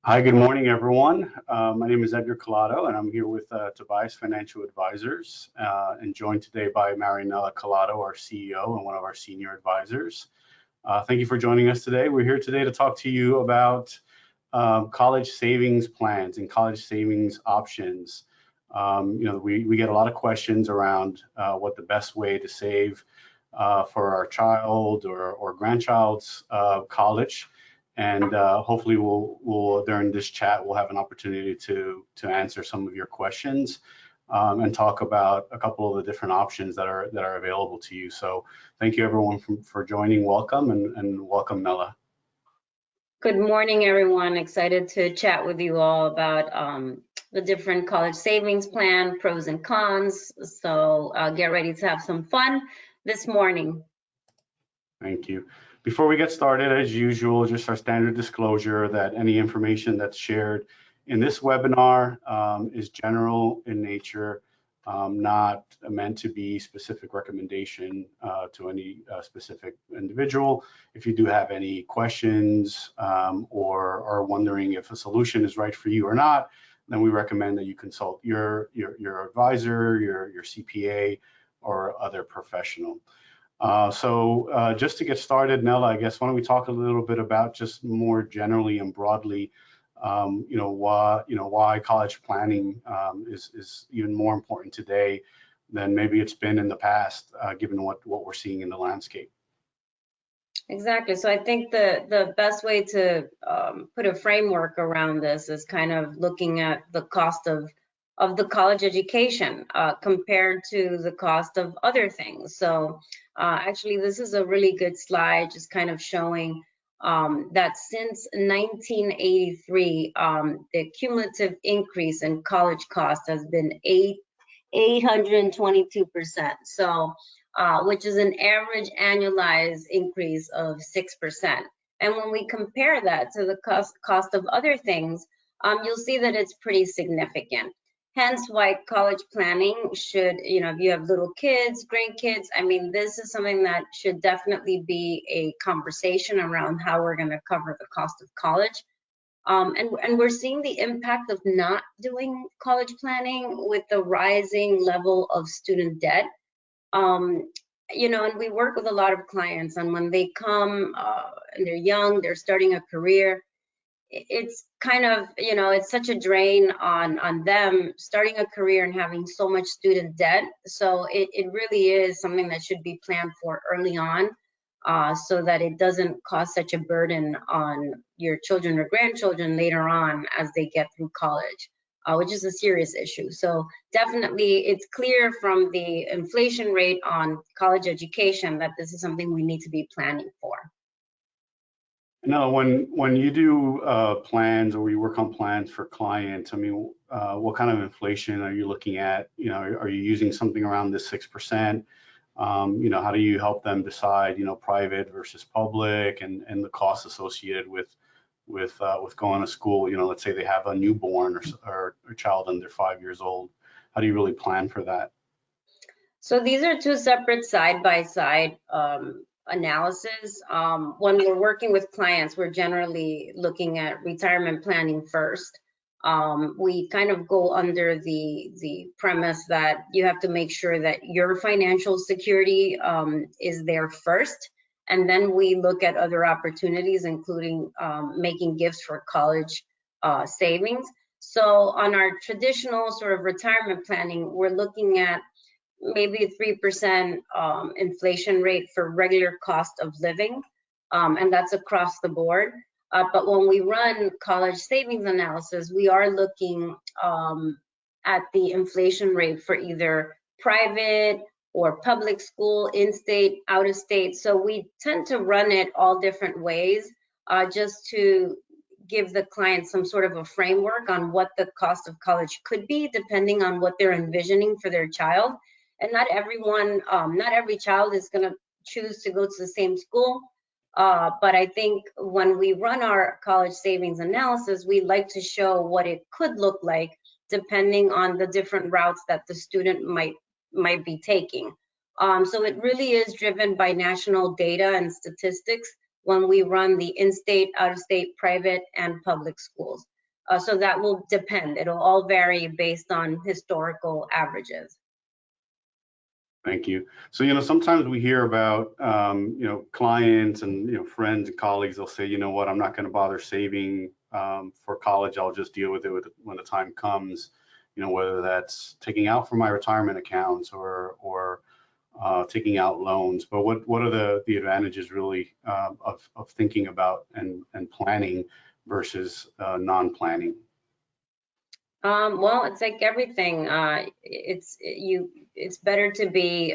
Hi, good morning, everyone. My name is Edgar Collado, and I'm here with Tobias Financial Advisors, and joined today by Marianella Collado, our CEO and one of our senior advisors. Thank you for joining us today. We're here today to talk to you about college savings plans and college savings options. We get a lot of questions around what the best way to save for our child or grandchild's college. And hopefully we'll during this chat, we'll have an opportunity to answer some of your questions and talk about a couple of the different options that are available to you. So thank you everyone for joining. Welcome and welcome, Mela. Good morning, everyone. Excited to chat with you all about the different college savings plan, pros and cons. So get ready to have some fun this morning. Thank you. Before we get started, as usual, just our standard disclosure that any information that's shared in this webinar is general in nature, not meant to be specific recommendation to any specific individual. If you do have any questions or are wondering if a solution is right for you or not, then we recommend that you consult your advisor, your CPA, or other professional. So just to get started, Nella, I guess, why don't we talk a little bit about just more generally and broadly, why college planning is even more important today than maybe it's been in the past, given what we're seeing in the landscape. Exactly. So I think the best way to put a framework around this is kind of looking at the cost of the college education compared to the cost of other things. So actually, this is a really good slide, just kind of showing that since 1983, the cumulative increase in college cost has been 822%. So, which is an average annualized increase of 6%. And when we compare that to the cost of other things, you'll see that it's pretty significant. Hence why college planning should, if you have little kids, grandkids, I mean, this is something that should definitely be a conversation around how we're going to cover the cost of college. And we're seeing the impact of not doing college planning with the rising level of student debt. And we work with a lot of clients, and when they come and they're young, they're starting a career, it's kind of, it's such a drain on them starting a career and having so much student debt. So it really is something that should be planned for early on so that it doesn't cause such a burden on your children or grandchildren later on as they get through college, which is a serious issue. So definitely it's clear from the inflation rate on college education that this is something we need to be planning for. Now, when you do plans or you work on plans for clients, I mean, what kind of inflation are you looking at? Are you using something around this 6%? How do you help them decide, private versus public and the costs associated with going to school? Let's say they have a newborn or a child under 5 years old. How do you really plan for that? So these are two separate side-by-side analysis. When we're working with clients, we're generally looking at retirement planning first. We kind of go under the premise that you have to make sure that your financial security is there first, and then we look at other opportunities, including making gifts for college savings. So on our traditional sort of retirement planning, we're looking at maybe a 3% inflation rate for regular cost of living, and that's across the board. But when we run college savings analysis, we are looking at the inflation rate for either private or public school, in-state, out-of-state. So we tend to run it all different ways just to give the client some sort of a framework on what the cost of college could be, depending on what they're envisioning for their child. And not every child is going to choose to go to the same school. But I think when we run our college savings analysis, we like to show what it could look like depending on the different routes that the student might be taking. So it really is driven by national data and statistics when we run the in-state, out-of-state, private, and public schools. So that will depend. It'll all vary based on historical averages. Thank you. So, sometimes we hear about, clients and, friends and colleagues, they'll say, you know what, I'm not going to bother saving for college. I'll just deal with it when the time comes, whether that's taking out from my retirement accounts or taking out loans. But what are the advantages really of thinking about and planning versus non-planning? Well, it's like everything. It's better to be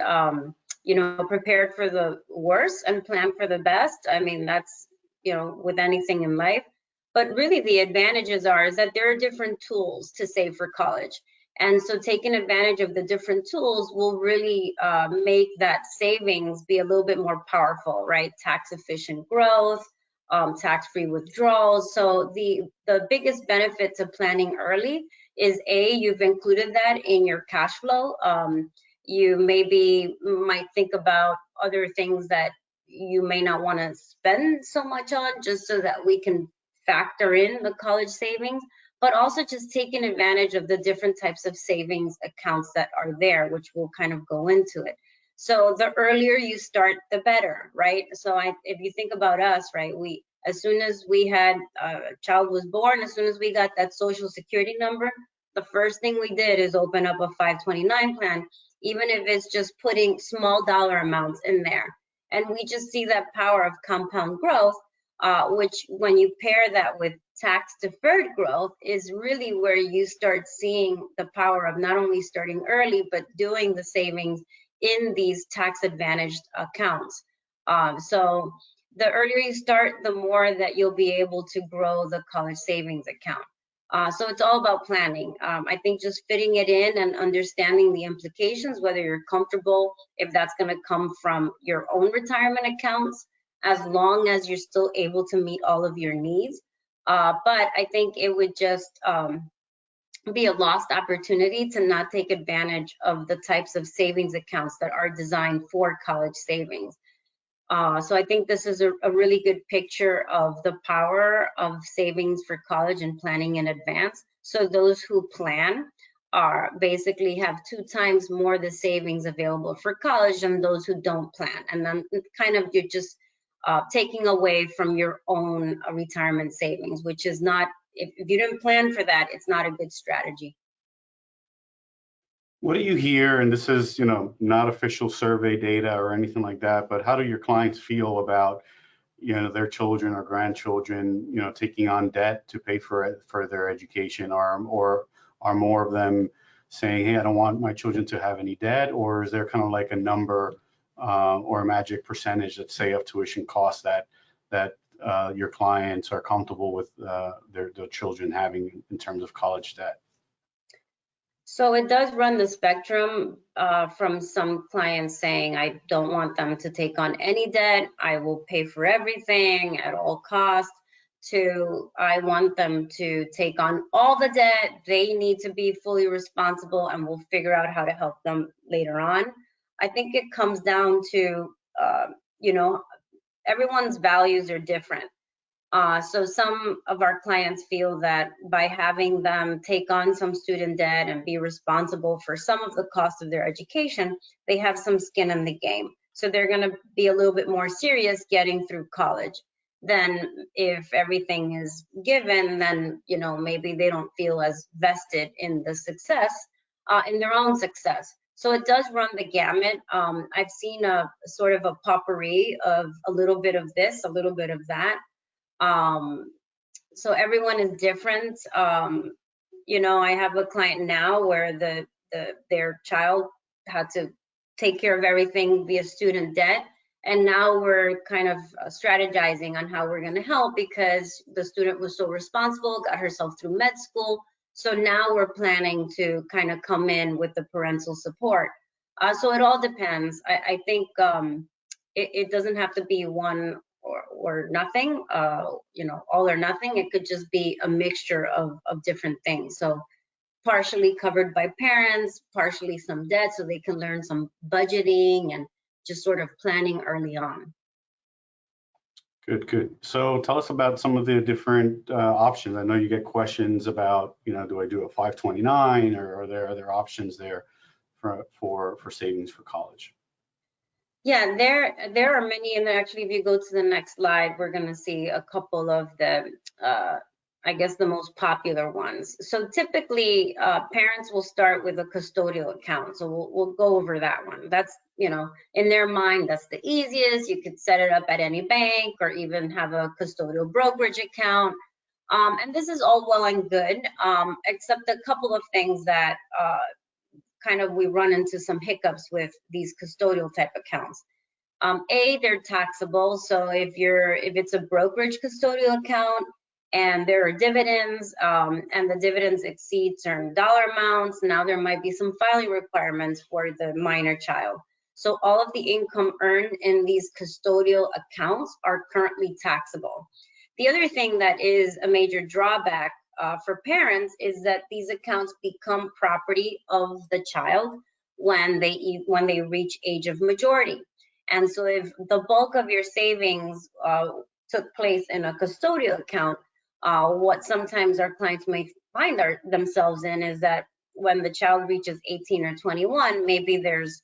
prepared for the worst and plan for the best. I mean, that's with anything in life. But really, the advantages is that there are different tools to save for college. And so taking advantage of the different tools will really make that savings be a little bit more powerful, right? Tax efficient growth, tax-free withdrawals. So the biggest benefit to planning early is you've included that in your cash flow. You maybe might think about other things that you may not want to spend so much on, just so that we can factor in the college savings, but also just taking advantage of the different types of savings accounts that are there, which will kind of go into it. So the earlier you start, the better, right? So if you think about us, right, as soon as we had a child was born, as soon as we got that social security number, the first thing we did is open up a 529 plan, even if it's just putting small dollar amounts in there. And we just see that power of compound growth, which when you pair that with tax deferred growth is really where you start seeing the power of not only starting early, but doing the savings in these tax advantaged accounts. So the earlier you start, the more that you'll be able to grow the college savings account. So it's all about planning. I think just fitting it in and understanding the implications, whether you're comfortable, if that's going to come from your own retirement accounts, as long as you're still able to meet all of your needs. But I think it would just be a lost opportunity to not take advantage of the types of savings accounts that are designed for college savings. So I think this is a really good picture of the power of savings for college and planning in advance. So those who plan basically have 2 times more the savings available for college than those who don't plan. And then kind of you're just taking away from your own retirement savings, which is not, if you didn't plan for that, it's not a good strategy. What do you hear, and this is, not official survey data or anything like that, but how do your clients feel about, their children or grandchildren, taking on debt to pay for their education, or are more of them saying, hey, I don't want my children to have any debt, or is there kind of like a number or a magic percentage, let's say, of tuition costs that your clients are comfortable with their children having in terms of college debt? So it does run the spectrum from some clients saying, I don't want them to take on any debt, I will pay for everything at all costs, to I want them to take on all the debt, they need to be fully responsible, and we'll figure out how to help them later on. I think it comes down to, everyone's values are different. So some of our clients feel that by having them take on some student debt and be responsible for some of the cost of their education, they have some skin in the game. So they're going to be a little bit more serious getting through college. Then if everything is given, then, maybe they don't feel as vested in the success, in their own success. So it does run the gamut. I've seen a sort of a potpourri of a little bit of this, a little bit of that. So everyone is different. I have a client now where their child had to take care of everything via student debt. And now we're kind of strategizing on how we're going to help, because the student was so responsible, got herself through med school. So now we're planning to kind of come in with the parental support. So it all depends. I think it doesn't have to be one or nothing, all or nothing. It could just be a mixture of different things. So partially covered by parents, partially some debt, so they can learn some budgeting and just sort of planning early on. Good, good. So tell us about some of the different options. I know you get questions about, do I do a 529 or are there other options there for savings for college? Yeah, there are many, and actually, if you go to the next slide, we're going to see a couple of the, I guess, the most popular ones. So typically, parents will start with a custodial account. So we'll go over that one. That's, in their mind, that's the easiest. You could set it up at any bank or even have a custodial brokerage account. And this is all well and good, except a couple of things that kind of we run into some hiccups with these custodial type accounts. They're taxable. So if it's a brokerage custodial account and there are dividends, and the dividends exceed certain dollar amounts, now there might be some filing requirements for the minor child. So all of the income earned in these custodial accounts are currently taxable. The other thing that is a major drawback for parents is that these accounts become property of the child when they reach age of majority. And so if the bulk of your savings took place in a custodial account, what sometimes our clients may find themselves in is that when the child reaches 18 or 21, maybe there's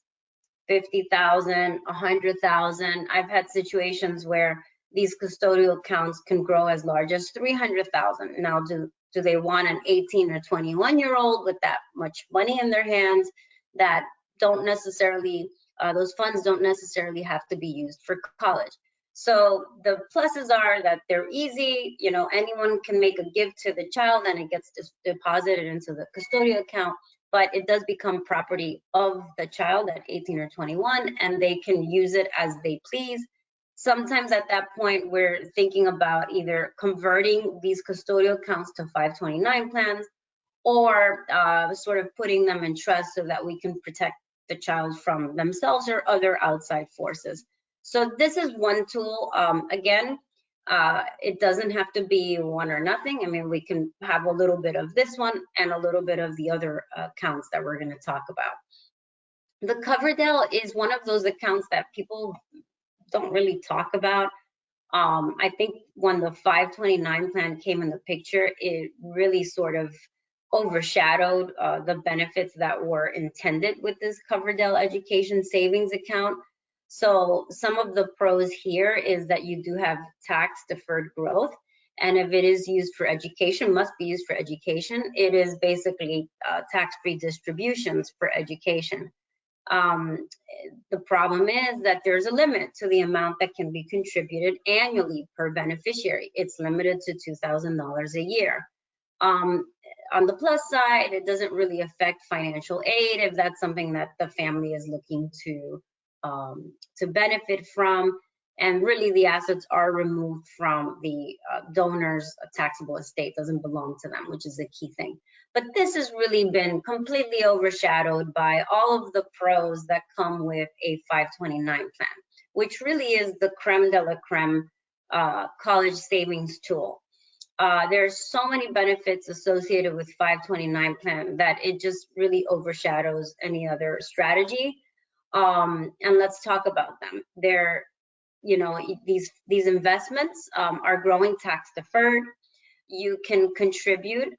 50,000, 100,000. I've had situations where these custodial accounts can grow as large as 300,000. Now, do they want an 18 or 21-year-old with that much money in their hands that don't necessarily, those funds don't necessarily have to be used for college? So the pluses are that they're easy, anyone can make a gift to the child and it gets deposited into the custodial account, but it does become property of the child at 18 or 21, and they can use it as they please. Sometimes at that point, we're thinking about either converting these custodial accounts to 529 plans or sort of putting them in trust so that we can protect the child from themselves or other outside forces. So this is one tool. Again, it doesn't have to be one or nothing. I mean, we can have a little bit of this one and a little bit of the other accounts that we're going to talk about. The Coverdell is one of those accounts that people don't really talk about. I think when the 529 plan came in the picture, it really sort of overshadowed the benefits that were intended with this Coverdell Education Savings Account. So some of the pros here is that you do have tax deferred growth. And if it is used for education, must be used for education, it is basically tax-free distributions for education. The problem is that there's a limit to the amount that can be contributed annually per beneficiary. It's limited to $2,000 a year. On the plus side, it doesn't really affect financial aid if that's something that the family is looking to benefit from. And really, the assets are removed from the donor's taxable estate, doesn't belong to them, which is a key thing. But this has really been completely overshadowed by all of the pros that come with a 529 plan, which really is the creme de la creme college savings tool. There's so many benefits associated with 529 plan that it just really overshadows any other strategy. And let's talk about them. These investments are growing tax deferred. You can contribute,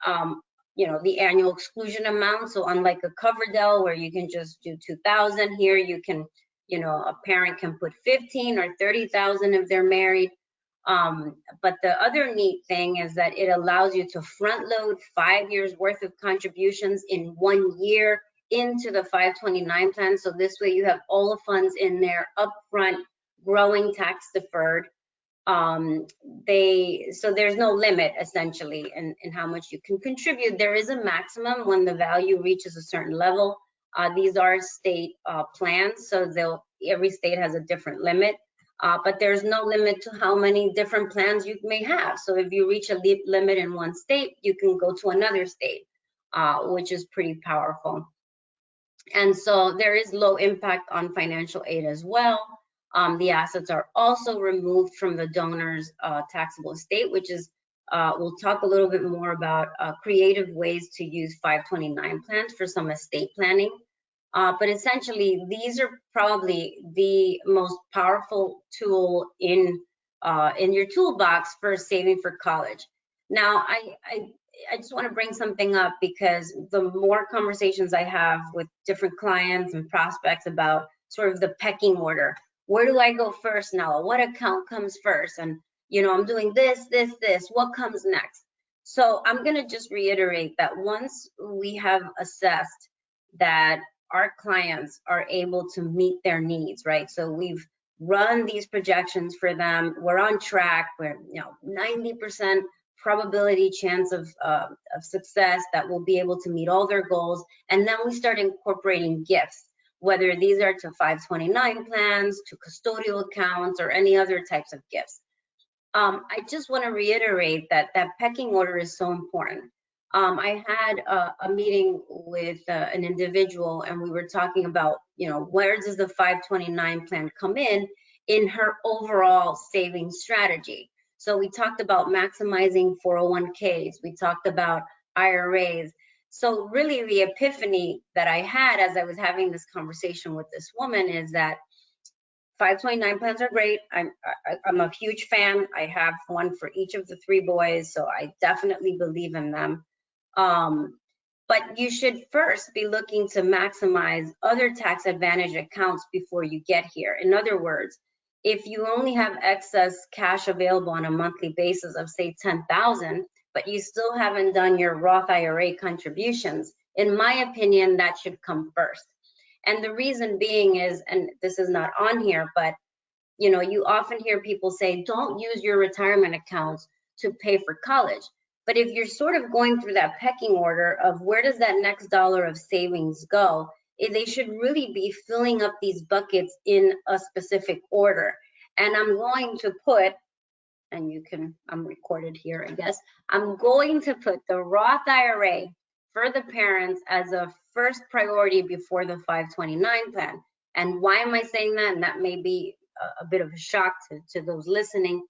the annual exclusion amount. So unlike a Coverdell where you can just do 2,000, here you can, a parent can put 15 or 30,000 if they're married. But the other neat thing is that it allows you to front load 5 years worth of contributions in 1 year into the 529 plan. So this way you have all the funds in there upfront, growing tax deferred. So there's no limit essentially in how much you can contribute. There is a maximum when the value reaches a certain level. These are state plans, so every state has a different limit. But there's no limit to how many different plans you may have. So if you reach a limit in one state, you can go to another state, which is pretty powerful. And so there is low impact on financial aid as well. The assets are also removed from the donor's taxable estate, which is, we'll talk a little bit more about creative ways to use 529 plans for some estate planning. But essentially, these are probably the most powerful tool in in your toolbox for saving for college. Now, I just want to bring something up, because the more conversations I have with different clients and prospects about sort of the pecking order, where do I go first now? What account comes first? And, I'm doing this, what comes next? So I'm going to just reiterate that once we have assessed that our clients are able to meet their needs, right? So we've run these projections for them. We're on track. We're 90% probability chance of success that we'll be able to meet all their goals. And then we start incorporating gifts, whether these are to 529 plans, to custodial accounts, or any other types of gifts. I just want to reiterate that pecking order is so important. I had a meeting with an individual, and we were talking about, where does the 529 plan come in her overall savings strategy. So we talked about maximizing 401ks. We talked about IRAs. So really the epiphany that I had as I was having this conversation with this woman is that 529 plans are great. I'm a huge fan. I have one for each of the 3 boys, so I definitely believe in them. But you should first be looking to maximize other tax advantage accounts before you get here. In other words, if you only have excess cash available on a monthly basis of, say, 10,000, but you still haven't done your Roth IRA contributions, in my opinion, that should come first. And the reason being is, and this is not on here, but you often hear people say, don't use your retirement accounts to pay for college. But if you're sort of going through that pecking order of where does that next dollar of savings go, they should really be filling up these buckets in a specific order. And I'm going to put, and I'm recorded here, I guess, I'm going to put the Roth IRA for the parents as a first priority before the 529 plan. And why am I saying that? And that may be a bit of a shock to those listening,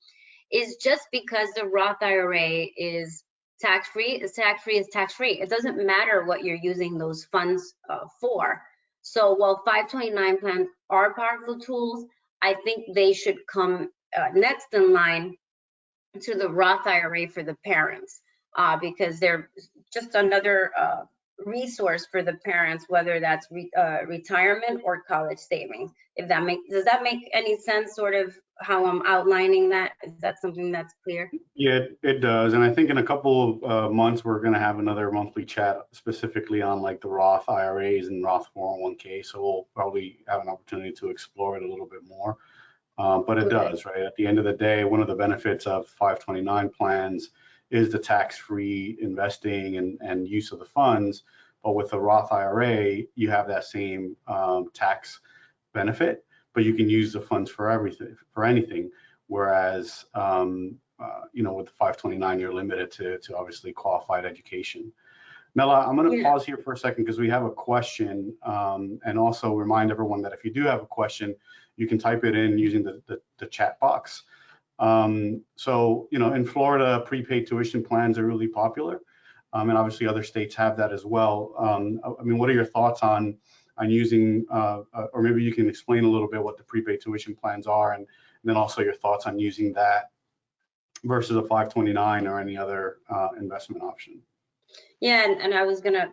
is just because the Roth IRA is tax-free. Is tax-free. It doesn't matter what you're using those funds for. So while 529 plans are powerful tools, I think they should come next in line to the Roth IRA for the parents, because they're just another resource for the parents, whether that's retirement or college savings. Does that make any sense, sort of how I'm outlining that? Is that something that's clear? Yeah, it does. And I think in a couple of months, we're going to have another monthly chat specifically on like the Roth IRAs and Roth 401k. So we'll probably have an opportunity to explore it a little bit more. But it does, right? At the end of the day, one of the benefits of 529 plans is the tax-free investing and use of the funds. But with the Roth IRA, you have that same tax benefit, but you can use the funds for anything. Whereas, with the 529, you're limited to obviously qualified education. Nella, I'm going to pause here for a second because we have a question, and also remind everyone that if you do have a question, you can type it in using the chat box. So, in Florida, prepaid tuition plans are really popular, and obviously other states have that as well. What are your thoughts on using, or maybe you can explain a little bit what the prepaid tuition plans are, and then also your thoughts on using that versus a 529 or any other investment option? Yeah, and I was going to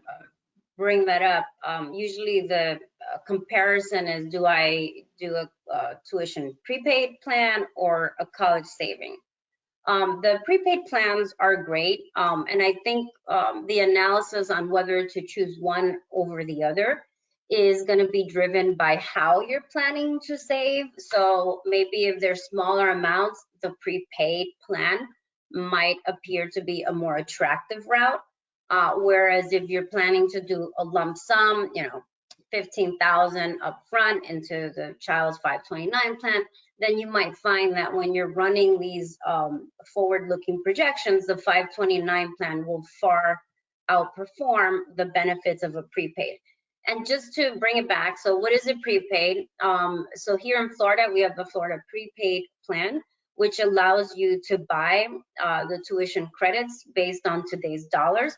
bring that up. Usually the comparison is, do I do a tuition prepaid plan or a college saving? The prepaid plans are great, and I think the analysis on whether to choose one over the other is going to be driven by how you're planning to save. So maybe if they're smaller amounts, the prepaid plan might appear to be a more attractive route. Whereas if you're planning to do a lump sum, 15,000 upfront into the child's 529 plan, then you might find that when you're running these forward-looking projections, the 529 plan will far outperform the benefits of a prepaid. And just to bring it back, so what is a prepaid? So here in Florida, we have the Florida prepaid plan, which allows you to buy the tuition credits based on today's dollars.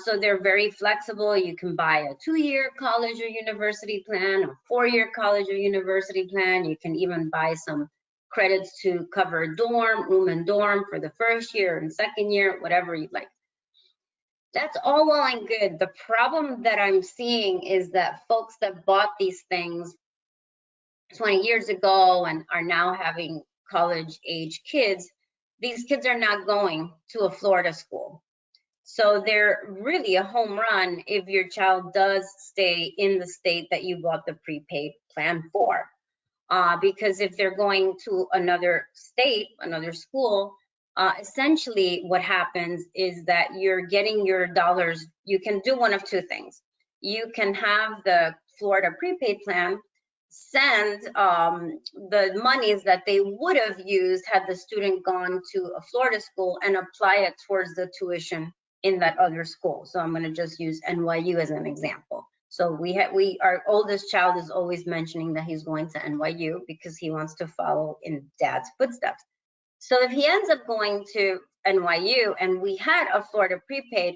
So they're very flexible. You can buy a 2-year college or university plan, a 4-year college or university plan. You can even buy some credits to cover dorm, room and dorm for the first year and second year, whatever you'd like. That's all well and good. The problem that I'm seeing is that folks that bought these things 20 years ago and are now having college age kids, these kids are not going to a Florida school. So they're really a home run if your child does stay in the state that you bought the prepaid plan for. Because if they're going to another state, another school, essentially what happens is that you're getting your dollars. You can do one of two things. You can have the Florida prepaid plan send the monies that they would have used had the student gone to a Florida school and apply it towards the tuition in that other school. So I'm going to just use NYU as an example. So our oldest child is always mentioning that he's going to NYU because he wants to follow in dad's footsteps. So if he ends up going to NYU and we had a Florida prepaid,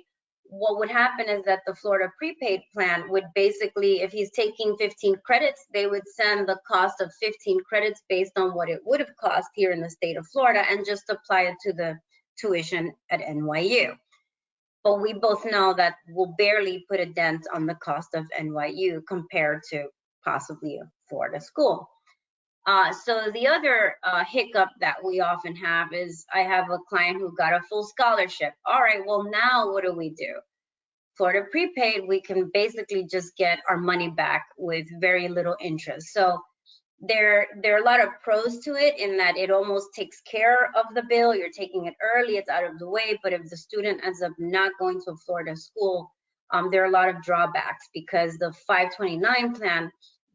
what would happen is that the Florida prepaid plan would basically, if he's taking 15 credits, they would send the cost of 15 credits based on what it would have cost here in the state of Florida and just apply it to the tuition at NYU. But we both know that we'll barely put a dent on the cost of NYU compared to possibly a Florida school. So the other hiccup that we often have is I have a client who got a full scholarship. All right, well, now what do? Florida prepaid, we can basically just get our money back with very little interest. So there are a lot of pros to it in that it almost takes care of the bill. You're taking it early, it's out of the way. But if the student ends up not going to a Florida school, there are a lot of drawbacks because the 529 plan,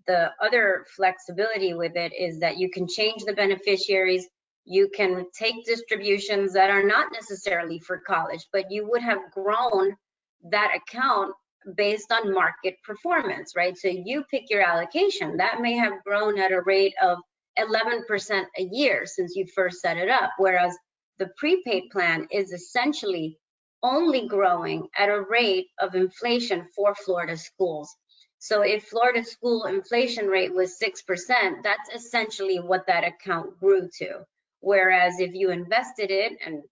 the other flexibility with it is that you can change the beneficiaries. You can take distributions that are not necessarily for college, but you would have grown that account based on market performance, right? So you pick your allocation. That may have grown at a rate of 11% a year since you first set it up, whereas the prepaid plan is essentially only growing at a rate of inflation for Florida schools. So if Florida school inflation rate was 6%, that's essentially what that account grew to. Whereas if you invested it, and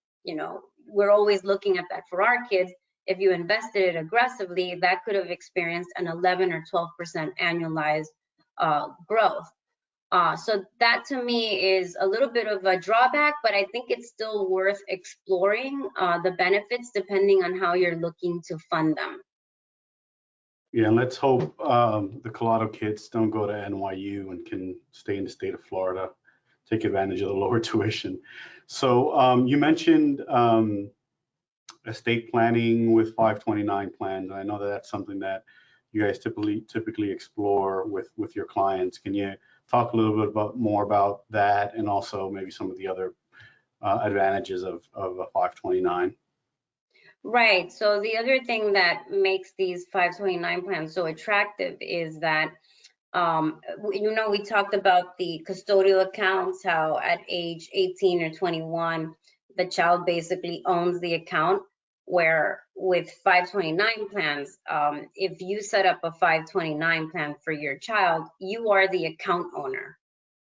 we're always looking at that for our kids, if you invested it aggressively, that could have experienced an 11 or 12% annualized growth. So that to me is a little bit of a drawback, but I think it's still worth exploring the benefits depending on how you're looking to fund them. Yeah, and let's hope the Collado kids don't go to NYU and can stay in the state of Florida, take advantage of the lower tuition. So you mentioned estate planning with 529 plans. I know that that's something that you guys typically explore with your clients. Can you talk a little bit more about that and also maybe some of the other advantages of a 529? Right. So the other thing that makes these 529 plans so attractive is that, we talked about the custodial accounts, how at age 18 or 21, the child basically owns the account, where with 529 plans, if you set up a 529 plan for your child, you are the account owner.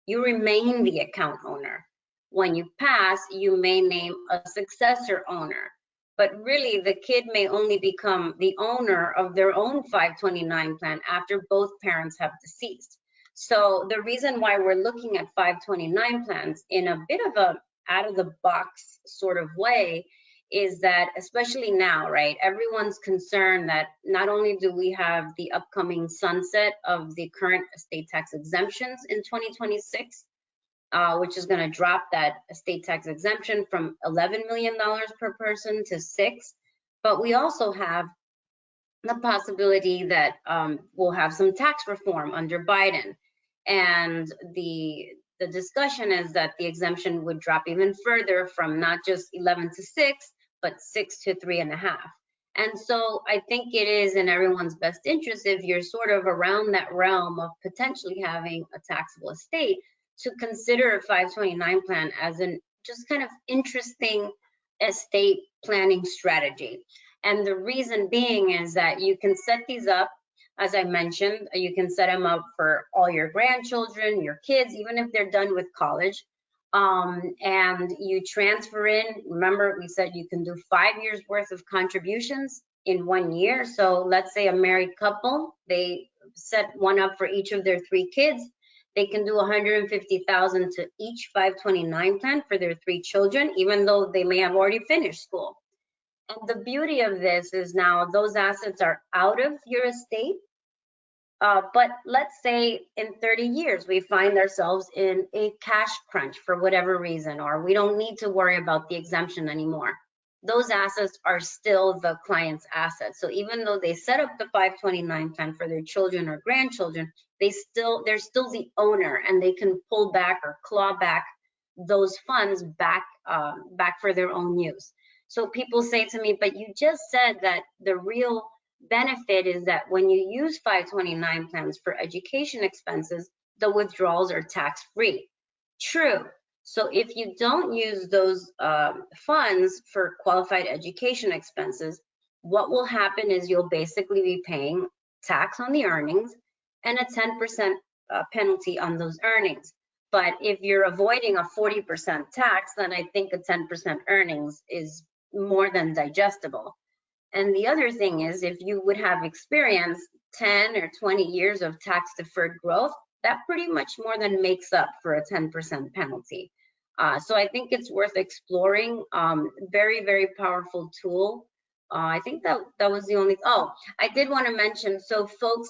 You remain the account owner. When you pass, you may name a successor owner. But really, the kid may only become the owner of their own 529 plan after both parents have deceased. So the reason why we're looking at 529 plans in a bit of a out of the box sort of way is that, especially now, right, everyone's concerned that not only do we have the upcoming sunset of the current estate tax exemptions in 2026, which is going to drop that estate tax exemption from $11 million per person to $6 million. But we also have the possibility that we'll have some tax reform under Biden. And the discussion is that the exemption would drop even further from not just 11 to 6, but 6 to 3.5. And so I think it is in everyone's best interest, if you're sort of around that realm of potentially having a taxable estate, to consider a 529 plan as an just kind of interesting estate planning strategy. And the reason being is that you can set these up, as I mentioned, you can set them up for all your grandchildren, your kids, even if they're done with college. and you transfer in. Remember, we said you can do 5 years worth of contributions in 1 year. So let's say a married couple, they set one up for each of their 3 kids. They can do 150,000 to each 529 plan for their 3 children, even though they may have already finished school. And the beauty of this is now those assets are out of your estate. But let's say in 30 years, we find ourselves in a cash crunch for whatever reason, or we don't need to worry about the exemption anymore. Those assets are still the client's assets. So even though they set up the 529 plan for their children or grandchildren, they're still the owner, and they can pull back or claw back those funds back for their own use. So people say to me, but you just said that the real benefit is that when you use 529 plans for education expenses, the withdrawals are tax-free. True. So if you don't use those funds for qualified education expenses, what will happen is you'll basically be paying tax on the earnings and a 10% penalty on those earnings. But if you're avoiding a 40% tax, then I think a 10% earnings is more than digestible. And the other thing is, if you would have experienced 10 or 20 years of tax deferred growth, that pretty much more than makes up for a 10% penalty. So I think it's worth exploring. Very, very powerful tool. I think that was the only, oh, I did want to mention, so folks,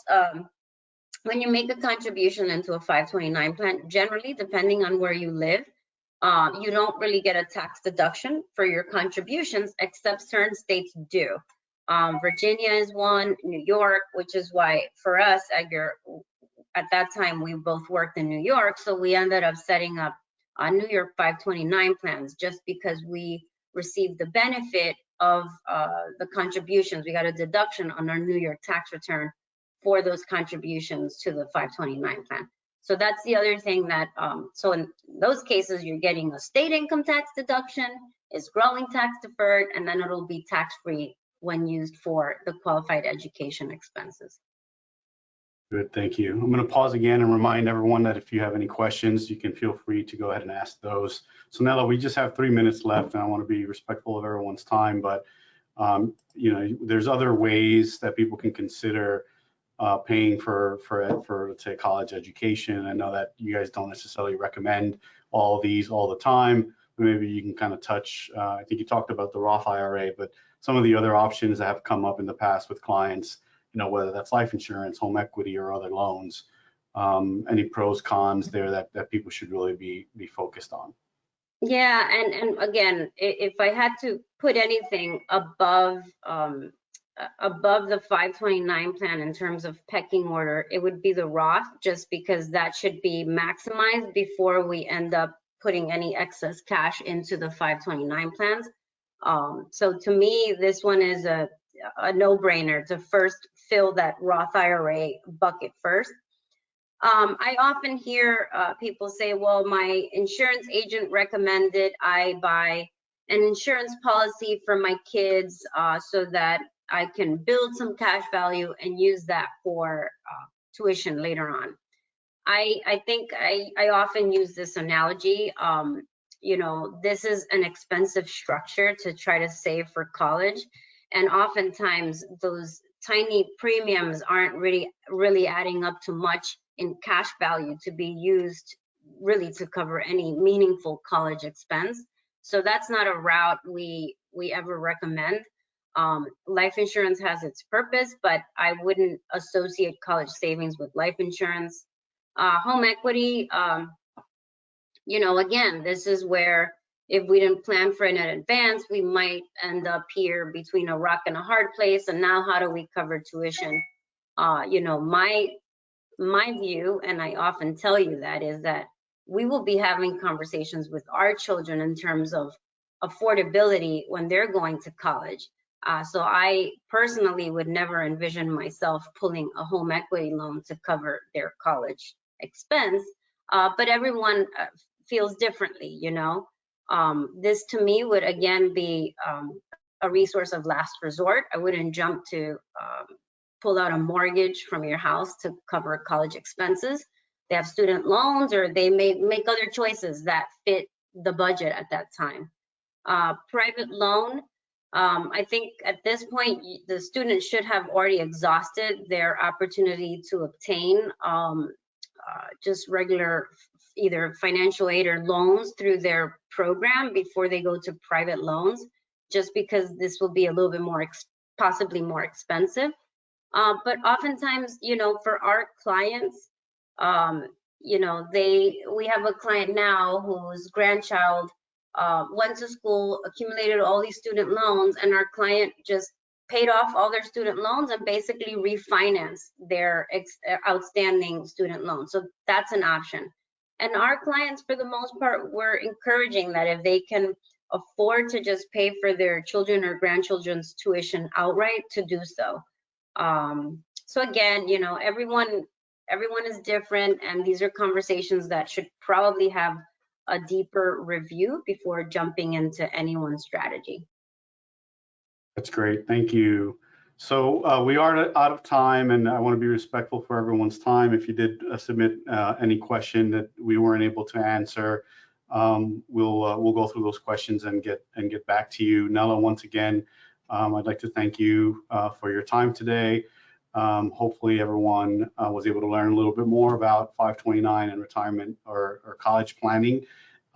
when you make a contribution into a 529 plan, generally, depending on where you live, you don't really get a tax deduction for your contributions, except certain states do. Virginia is one, New York, which is why for us, at that time, we both worked in New York, so we ended up setting up New York 529 plans just because we received the benefit of the contributions. We got a deduction on our New York tax return for those contributions to the 529 plan. So that's the other thing that, so in those cases, you're getting a state income tax deduction, it's growing tax deferred, and then it'll be tax-free when used for the qualified education expenses. Good, thank you. I'm going to pause again and remind everyone that if you have any questions, you can feel free to go ahead and ask those. So Nella, we just have 3 minutes left, and I want to be respectful of everyone's time, but you know, there's other ways that people can consider paying for let's say college education. I know that you guys don't necessarily recommend all of these all the time, but maybe you can kind of touch, I think you talked about the Roth IRA, but some of the other options that have come up in the past with clients, you know, whether that's life insurance, home equity, or other loans. Any pros, cons there that people should really be focused on? Yeah, and again, if I had to put anything above the 529 plan in terms of pecking order, it would be the Roth, just because that should be maximized before we end up putting any excess cash into the 529 plans. So to me, this one is a no-brainer to first fill that Roth IRA bucket first. I often hear people say, well, my insurance agent recommended I buy an insurance policy for my kids so that I can build some cash value and use that for tuition later on. I think I often use this analogy. You know, this is an expensive structure to try to save for college. And oftentimes those tiny premiums aren't really adding up to much in cash value to be used really to cover any meaningful college expense. So that's not a route we ever recommend. Life insurance has its purpose, but I wouldn't associate college savings with life insurance. Home equity, you know, again, this is where if we didn't plan for it in advance, we might end up here between a rock and a hard place. And now how do we cover tuition? You know, my view, and I often tell you that, is that we will be having conversations with our children in terms of affordability when they're going to college. So I personally would never envision myself pulling a home equity loan to cover their college expense, but everyone feels differently, you know. This to me would again be a resource of last resort. I wouldn't jump to pull out a mortgage from your house to cover college expenses. they have student loans, or they may make other choices that fit the budget at that time. Private loan, I think at this point, the student should have already exhausted their opportunity to obtain just regular either financial aid or loans through their program before they go to private loans, just because this will be a little bit more, possibly more expensive. But oftentimes, you know, for our clients, you know, we have a client now whose grandchild went to school, accumulated all these student loans, and our client just paid off all their student loans and basically refinanced their outstanding student loans. So that's an option. And our clients, for the most part, we're encouraging that if they can afford to just pay for their children or grandchildren's tuition outright, to do so. So again, you know, everyone is different, and these are conversations that should probably have a deeper review before jumping into anyone's strategy. That's great, thank you. So we are out of time, and I want to be respectful for everyone's time. If you did submit any question that we weren't able to answer, we'll go through those questions and get back to you. Nella, once again, I'd like to thank you for your time today. Hopefully everyone was able to learn a little bit more about 529 and retirement or college planning.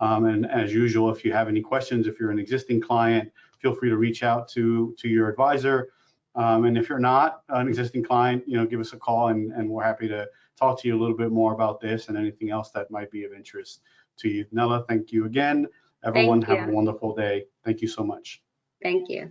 And as usual, if you have any questions, if you're an existing client, feel free to reach out to your advisor. And if you're not an existing client, you know, give us a call, and we're happy to talk to you a little bit more about this and anything else that might be of interest to you. Nella, thank you again. Everyone, have a wonderful day. Thank you so much. Thank you.